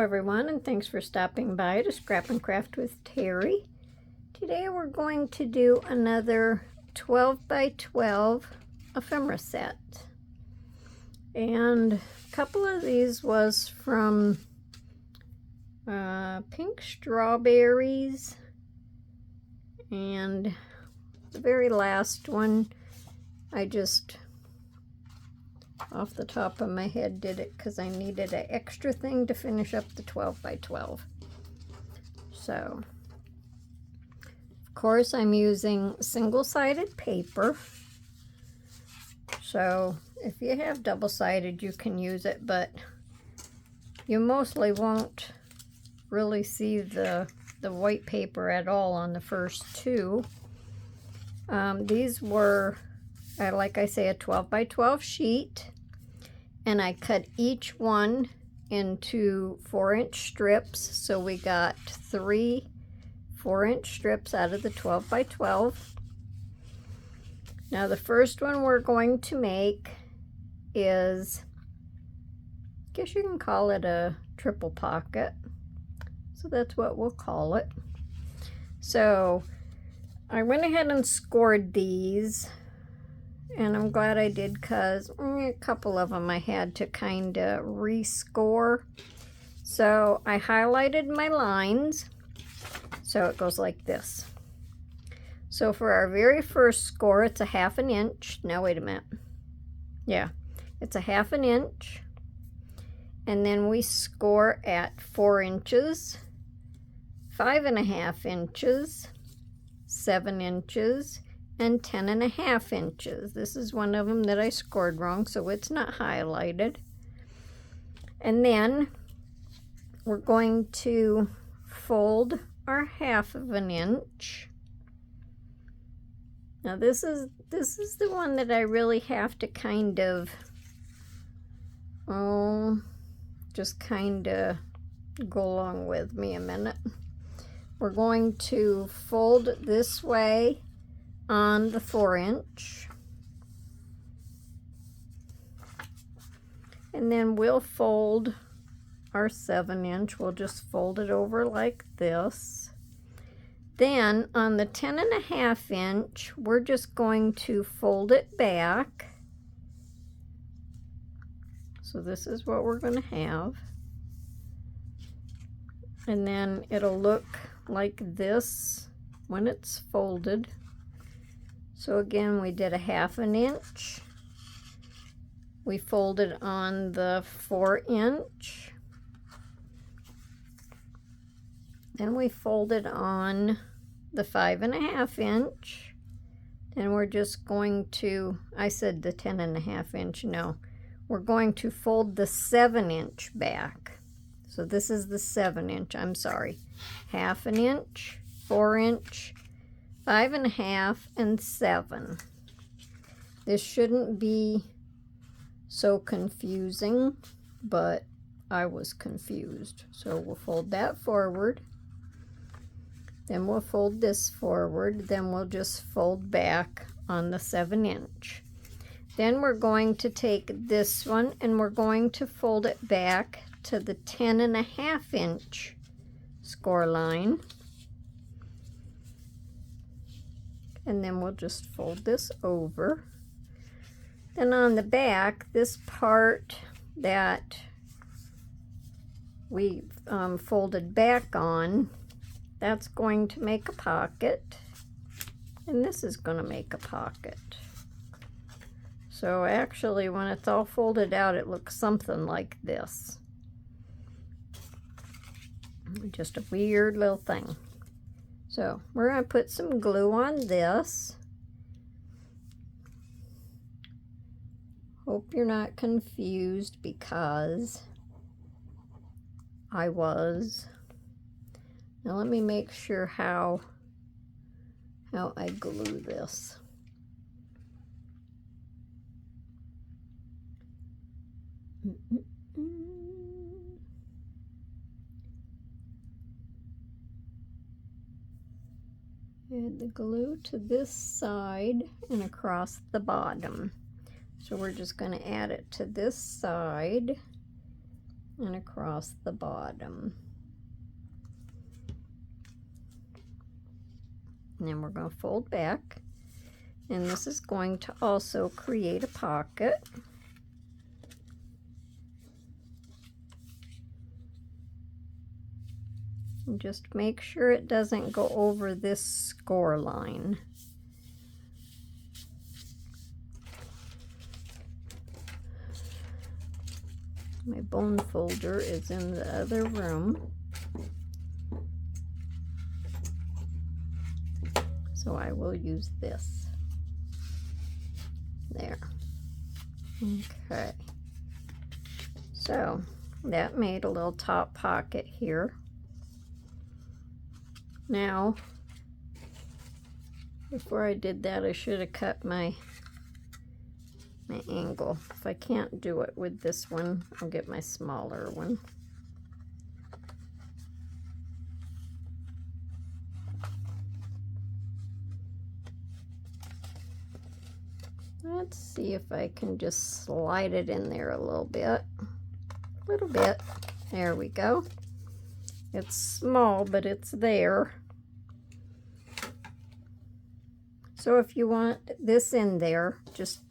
everyone, and thanks for stopping by to Scrap and Craft with Terry. Today we're going to do another 12 by 12 ephemera set. And a couple of these was from Pink Strawberryz, and the very last one I just off the top of my head did it because I needed an extra thing to finish up the 12 by 12. So, of course, I'm using single-sided paper. So, if you have double-sided, you can use it, but you mostly won't really see the white paper at all on the first two. These were, like I say, a 12 by 12 sheet, and I cut each one into 4-inch strips, so we got 3 4-inch strips out of the 12 by 12. Now the first one we're going to make is, I guess you can call it a triple pocket, so that's what we'll call it. So I went ahead and scored these, and I'm glad I did because a couple of them I had to kind of rescore. So I highlighted my lines, so it goes like this. So for our very first score, it's a 1/2 inch. Now wait a minute. Yeah, it's a 1/2 inch. And then we score at 4 inches, 5.5 inches, 7 inches, and 10.5 inches. This is one of them that I scored wrong, so it's not highlighted. And then we're going to fold our 1/2 inch. Now this is the one that I really have to kind of, just kind of go along with me a minute. We're going to fold this way on the 4-inch, and then we'll fold our 7-inch. We'll just fold it over like this. Then on the 10.5 inch, we're just going to fold it back. So this is what we're going to have. And then it'll look like this when it's folded. So again, we did a 1/2 inch. We folded on the 4-inch. Then we folded on the 5.5 inch. And we're just going to, I said the 10.5 inch, no. We're going to fold the 7-inch back. So this is the 7-inch, I'm sorry. 1/2 inch, 4-inch, 5.5, and 7. This shouldn't be so confusing, but I was confused. So we'll fold that forward. Then we'll fold this forward. Then we'll just fold back on the 7-inch. Then we're going to take this one and we're going to fold it back to the 10.5 inch score line. And then we'll just fold this over. Then on the back, this part that we folded back on, that's going to make a pocket, and this is going to make a pocket. So actually, when it's all folded out, it looks something like this. Just a weird little thing. So we're going to put some glue on this. Hope you're not confused because I was. Now let me make sure how I glue this. Add the glue to this side and across the bottom. So we're just going to add it to this side and across the bottom. And then we're going to fold back, and this is going to also create a pocket. And just make sure it doesn't go over this score line. My bone folder is in the other room, so I will use this. There. Okay. So that made a little top pocket here. Now, before I did that, I should have cut my angle. If I can't do it with this one, I'll get my smaller one. Let's see if I can just slide it in there a little bit. There we go. It's small, but it's there. So if you want this in there, just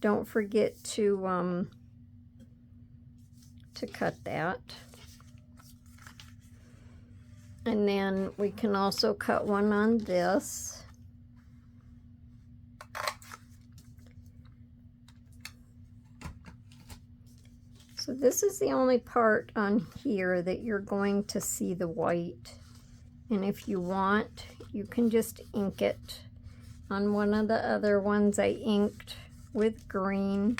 don't forget to cut that. And then we can also cut one on this. So this is the only part on here that you're going to see the white. And if you want, you can just ink it. On one of the other ones, I inked with green.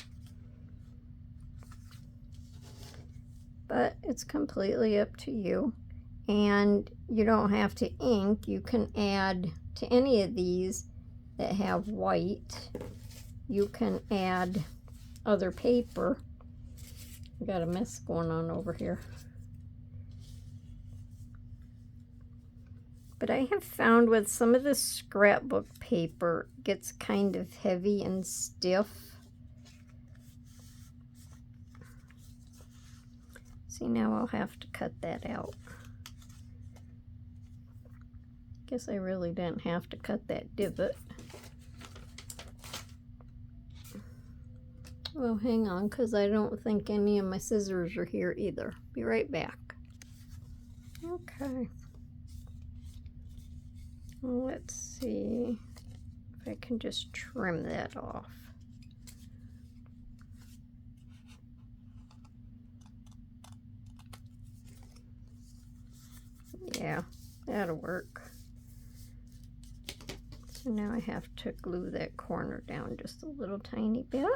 But it's completely up to you. And you don't have to ink. You can add to any of these that have white. You can add other paper. We got a mess going on over here. But I have found with some of the scrapbook paper, it gets kind of heavy and stiff. See, now I'll have to cut that out. Guess I really didn't have to cut that divot. Well, hang on, because I don't think any of my scissors are here either. Be right back. Okay. Well, let's see if I can just trim that off. Yeah, that'll work. So now I have to glue that corner down just a little tiny bit.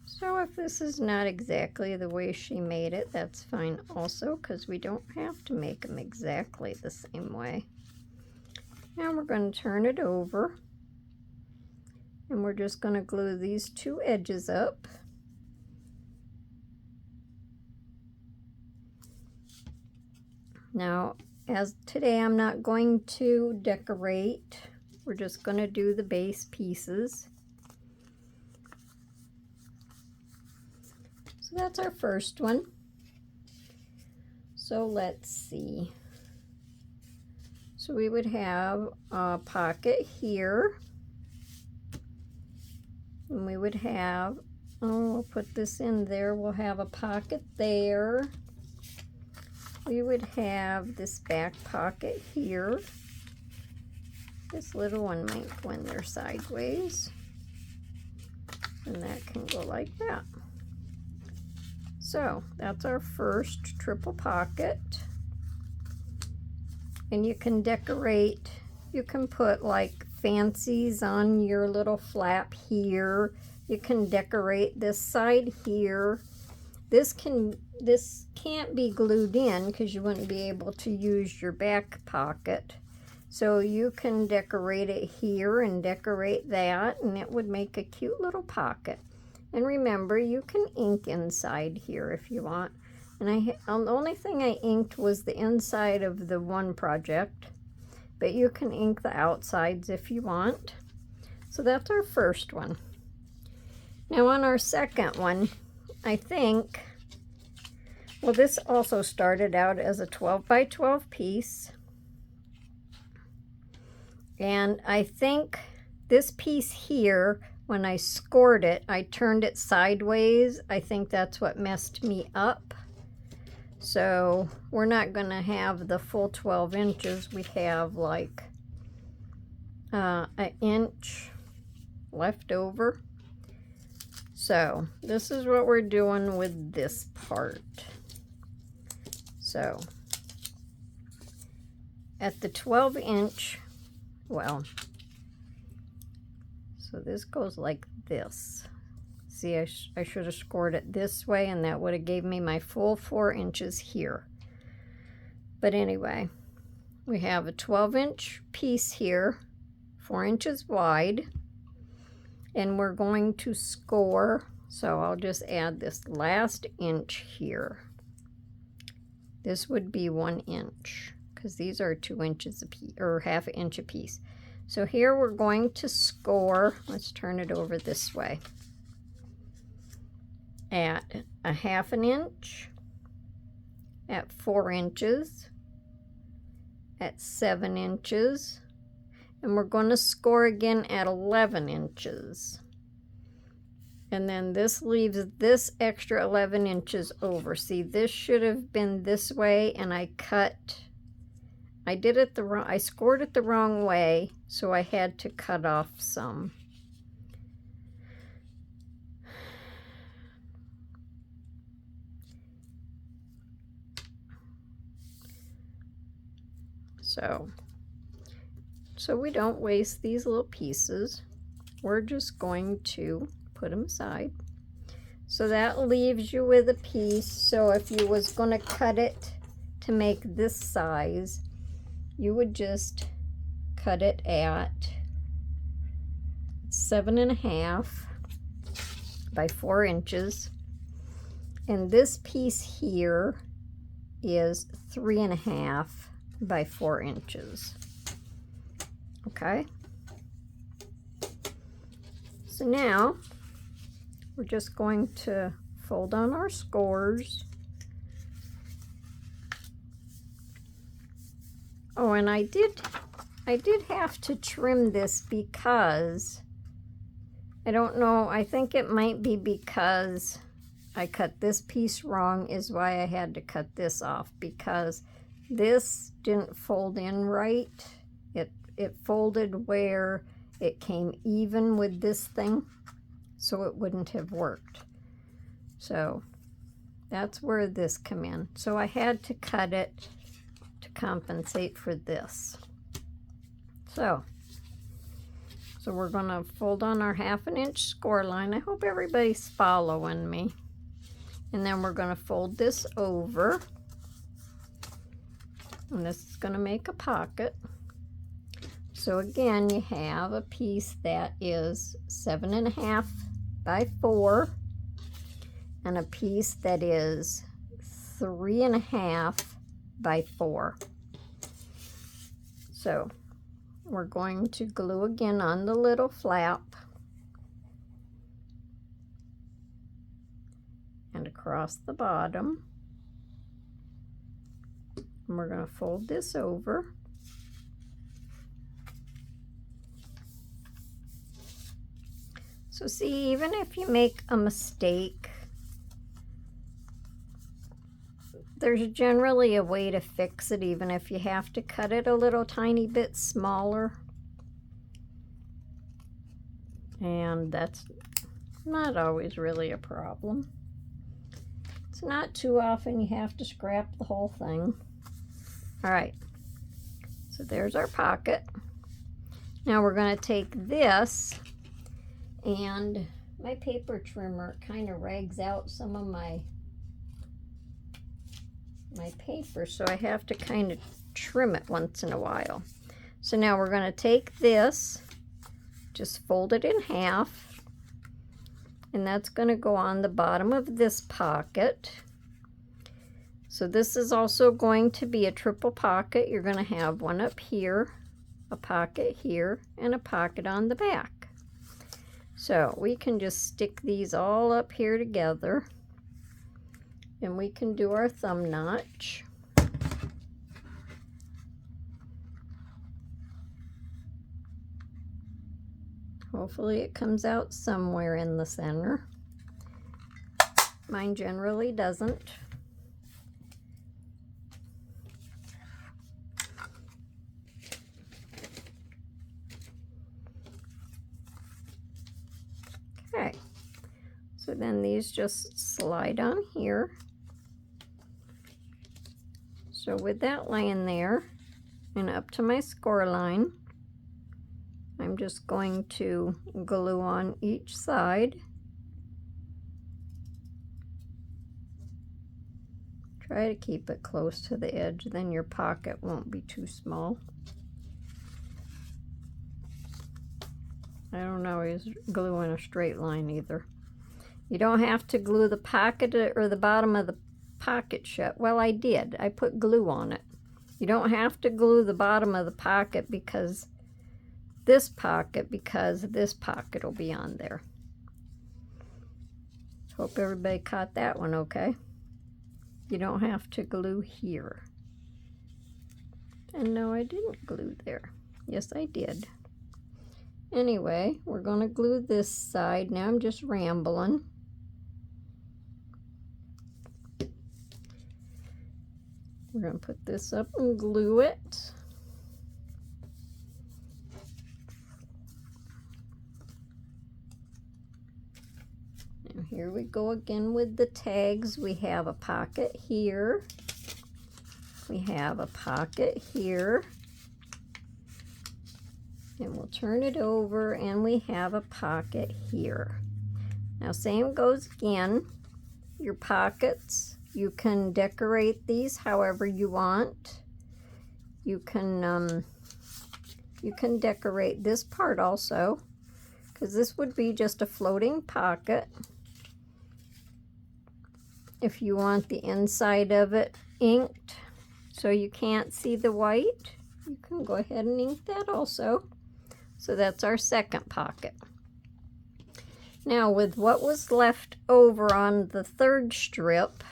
So if this is not exactly the way she made it, that's fine also, because we don't have to make them exactly the same way. Now we're going to turn it over, and we're just going to glue these two edges up. Now, as today I'm not going to decorate, we're just going to do the base pieces. So that's our first one. So let's see. So we would have a pocket here. And we would have, oh, we'll put this in there. We'll have a pocket there. We would have this back pocket here. This little one might go in there sideways. And that can go like that. So that's our first triple pocket. And you can decorate, you can put like fancies on your little flap here. You can decorate this side here. This can't be glued in because you wouldn't be able to use your back pocket. So you can decorate it here and decorate that, and it would make a cute little pocket. And remember, you can ink inside here if you want. And the only thing I inked was the inside of the one project. but you can ink the outsides if you want. So that's our first one. Now on our second one, I think, well, this also started out as a 12 by 12 piece. And I think this piece here, when I scored it, I turned it sideways. I think that's what messed me up. So we're not going to have the full 12 inches. We have like an inch left over. So this is what we're doing with this part. So at the 12 inch, well, so this goes like this. See, I should have scored it this way, and that would have gave me my full 4 inches here. But anyway, we have a 12-inch piece here, 4 inches wide, and we're going to score. So I'll just add this last inch here. This would be 1 inch, because these are 2 inches a piece, or ½ inch a piece. So here we're going to score, let's turn it over this way, at a ½ inch, at 4 inches, at 7 inches, and we're going to score again at 11 inches. And then this leaves this extra 11 inches over. See, this should have been this way, and I did it the wrong, I scored it the wrong way, so I had to cut off some. So we don't waste these little pieces. We're just going to put them aside. So that leaves you with a piece. So if you was going to cut it to make this size, you would just cut it at 7.5 by 4 inches. And this piece here is 3.5 by 4 inches. Okay. So now we're just going to fold on our scores. Oh, and I did have to trim this because I don't know, I think it might be because I cut this piece wrong is why I had to cut this off, because this didn't fold in right. It folded where it came even with this thing, so it wouldn't have worked. So that's where this come in. So I had to cut it to compensate for this. So we're gonna fold on our ½ inch score line. I hope everybody's following me. And then we're gonna fold this over. And this is gonna make a pocket. So again, you have a piece that is 7.5 by 4 and a piece that is 3.5 by 4. So we're going to glue again on the little flap and across the bottom. And we're going to fold this over. So see, even if you make a mistake, there's generally a way to fix it, even if you have to cut it a little tiny bit smaller. And that's not always really a problem. It's not too often you have to scrap the whole thing. All right, so there's our pocket. Now we're going to take this, and my paper trimmer kind of rags out some of my paper, so I have to kind of trim it once in a while. So now we're going to take this, just fold it in half, and that's going to go on the bottom of this pocket. So this is also going to be a triple pocket. You're going to have one up here, a pocket here, and a pocket on the back. So we can just stick these all up here together, and we can do our thumb notch. Hopefully it comes out somewhere in the center. Mine generally doesn't. Okay, so then these just slide on here. So with that laying there and up to my score line, I'm just going to glue on each side. Try to keep it close to the edge, then your pocket won't be too small. I don't always glue in a straight line either. You don't have to glue the pocket or the bottom of the pocket shut. Well, I did. I put glue on it. You don't have to glue the bottom of the pocket because this pocket will be on there. Hope everybody caught that one okay. You don't have to glue here. And no, I didn't glue there. Yes, I did. Anyway, we're going to glue this side. Now I'm just rambling. We're going to put this up and glue it. Now here we go again with the tags. We have a pocket here. We have a pocket here. And we'll turn it over and we have a pocket here. Now same goes again. Your pockets, you can decorate these however you want. You can decorate this part also, because this would be just a floating pocket. If you want the inside of it inked so you can't see the white, you can go ahead and ink that also. So that's our second pocket. Now with what was left over on the third strip,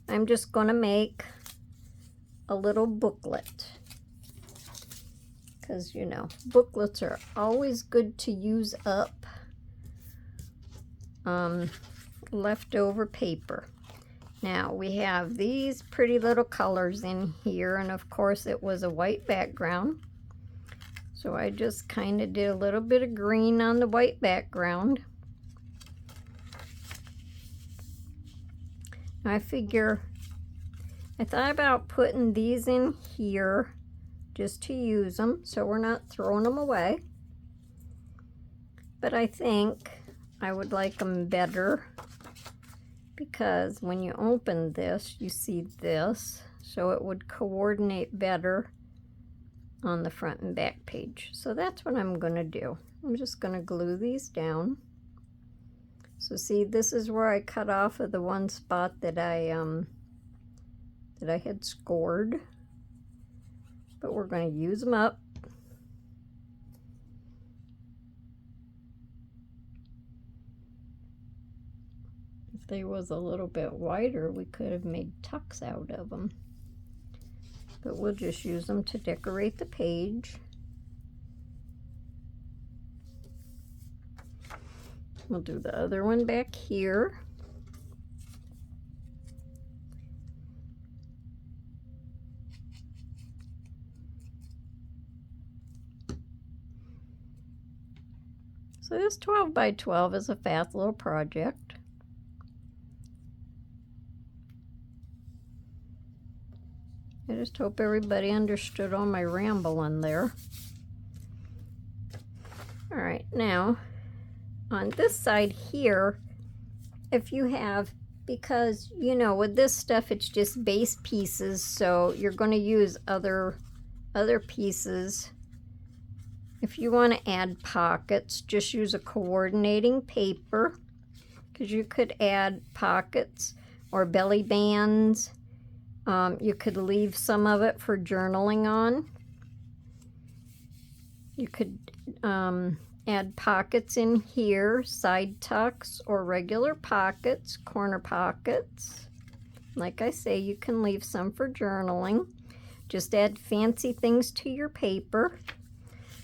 I'm just going to make a little booklet. Because, you know, booklets are always good to use up leftover paper. Now we have these pretty little colors in here, and of course it was a white background. So I just kind of did a little bit of green on the white background. I thought about putting these in here just to use them, so we're not throwing them away. But I think I would like them better because when you open this, you see this, so it would coordinate better on the front and back page. So that's what I'm going to do. I'm just going to glue these down. So see, this is where I cut off of the one spot that I had scored. But we're going to use them up. If they was a little bit wider, we could have made tucks out of them. But we'll just use them to decorate the page. We'll do the other one back here. So this 12 by 12 is a fast little project. I just hope everybody understood all my rambling there. All right, now on this side here, if you have, because you know with this stuff it's just base pieces, so you're going to use other pieces. If you want to add pockets, just use a coordinating paper, because you could add pockets or belly bands. You could leave some of it for journaling on. You could add pockets in here, side tucks or regular pockets, corner pockets. Like I say, you can leave some for journaling. Just add fancy things to your paper.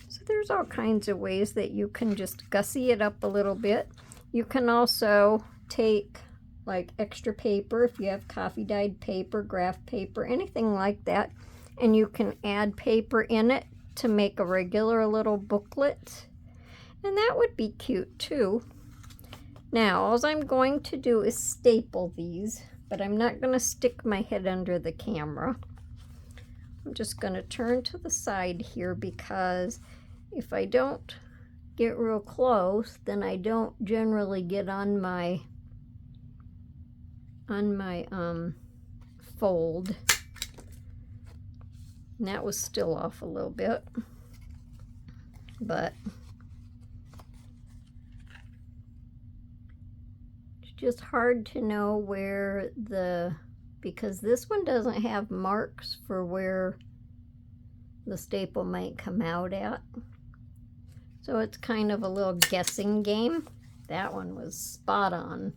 So there's all kinds of ways that you can just gussy it up a little bit. You can also take like extra paper, if you have coffee dyed paper, graph paper, anything like that, and you can add paper in it to make a regular little booklet, and that would be cute too. Now all I'm going to do is staple these, but I'm not going to stick my head under the camera. I'm just going to turn to the side here, because if I don't get real close, then I don't generally get on my fold. And that was still off a little bit, but it's just hard to know where because this one doesn't have marks for where the staple might come out at. So it's kind of a little guessing game. That one was spot on.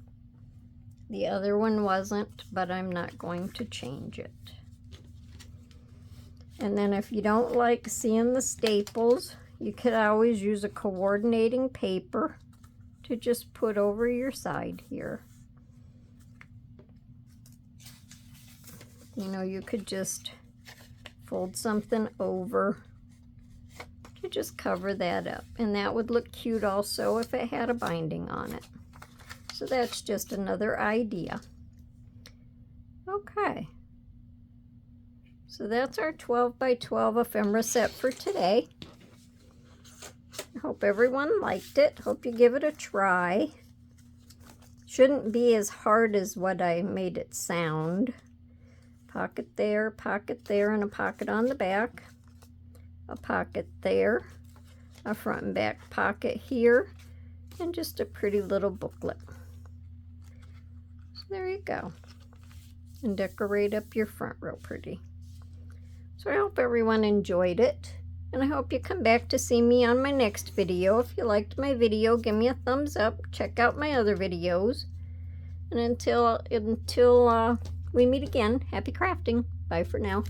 The other one wasn't, but I'm not going to change it. And then if you don't like seeing the staples, you could always use a coordinating paper to just put over your side here. You know, you could just fold something over to just cover that up. And that would look cute also if it had a binding on it. So that's just another idea. Okay. So that's our 12 by 12 ephemera set for today. I hope everyone liked it. Hope you give it a try. Shouldn't be as hard as what I made it sound. Pocket there, and a pocket on the back. A pocket there, a front and back pocket here, and just a pretty little booklet. So there you go. And decorate up your front real pretty. So I hope everyone enjoyed it, and I hope you come back to see me on my next video. If you liked my video, give me a thumbs up. Check out my other videos. And until we meet again, happy crafting. Bye for now.